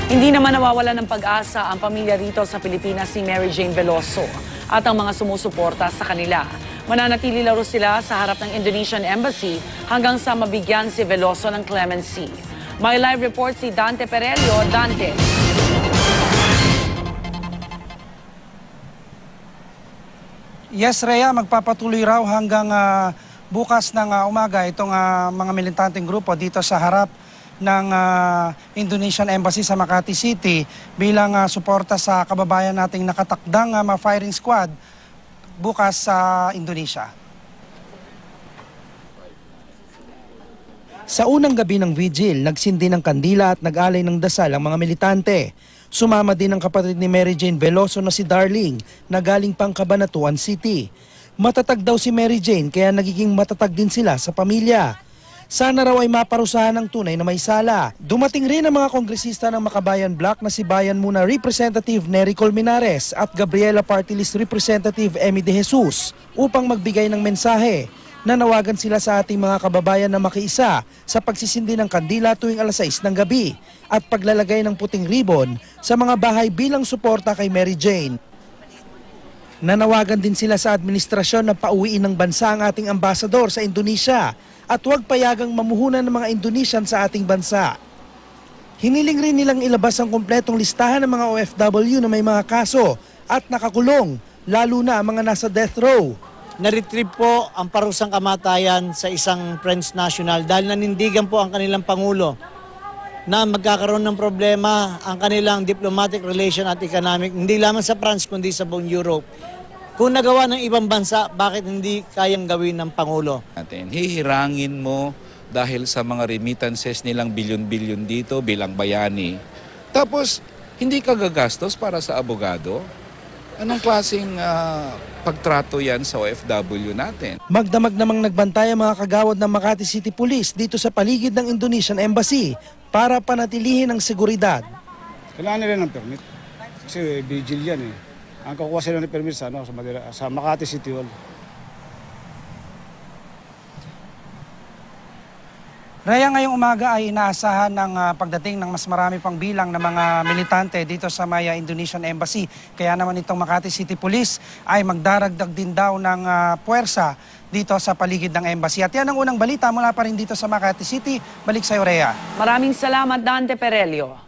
Hindi naman nawawala ng pag-asa ang pamilya rito sa Pilipinas ni Mary Jane Veloso at ang mga sumusuporta sa kanila. Mananatili laro sila sa harap ng Indonesian Embassy hanggang sa mabigyan si Veloso ng clemency. May live report si Dante Perelio. Dante. Yes, Rhea, magpapatuloy raw hanggang bukas ng umaga itong mga militanteng grupo dito sa harap ng Indonesian Embassy sa Makati City bilang suporta sa kababayan nating nakatakdang firing squad bukas sa Indonesia. Sa unang gabi ng vigil, nagsindi ng kandila at nag-alay ng dasal ang mga militante. Sumama din ang kapatid ni Mary Jane Veloso na si Darling na galing pang Cabanatuan City. Matatag daw si Mary Jane kaya nagiging matatag din sila sa pamilya. Sana raw ay maparusahan ng tunay na may sala. Dumating rin ang mga kongresista ng Makabayan Bloc na si Bayan Muna Representative Nery Colmenares at Gabriela Party List Representative Emmy De Jesus upang magbigay ng mensahe. Nanawagan sila sa ating mga kababayan na makiisa sa pagsisindi ng kandila tuwing alas 6 ng gabi at paglalagay ng puting ribbon sa mga bahay bilang suporta kay Mary Jane. Nanawagan din sila sa administrasyon na pauwiin ng bansa ang ating ambasador sa Indonesia at huwag payagang mamuhunan ng mga Indonesian sa ating bansa. Hiniling rin nilang ilabas ang kumpletong listahan ng mga OFW na may mga kaso at nakakulong, lalo na ang mga nasa death row. Na-retrieve po ang parusang kamatayan sa isang French national dahil nanindigan po ang kanilang Pangulo na magkakaroon ng problema ang kanilang diplomatic relation at economic, hindi lamang sa France kundi sa buong Europe. Kung nagawa ng ibang bansa, bakit hindi kayang gawin ng Pangulo? Hihirangin mo dahil sa mga remittances nilang bilyon-bilyon dito bilang bayani. Tapos, hindi ka gagastos para sa abogado? Anong klaseng pagtrato yan sa OFW natin? Magdamag namang nagbantay ang mga kagawad ng Makati City Police dito sa paligid ng Indonesian Embassy para panatilihin ang seguridad. Kailangan nila ng permit. Kasi vigil yan eh. Ang kukuha sila ng permit sa Makati City Hall. Rhea, ngayong umaga ay inaasahan ng pagdating ng mas marami pang bilang ng mga militante dito sa Maya Indonesian Embassy. Kaya naman itong Makati City Police ay magdaragdag din daw ng puwersa dito sa paligid ng embassy. At yan ang unang balita mula pa rin dito sa Makati City. Balik sa iyo, Rhea. Maraming salamat, Dante Perelio.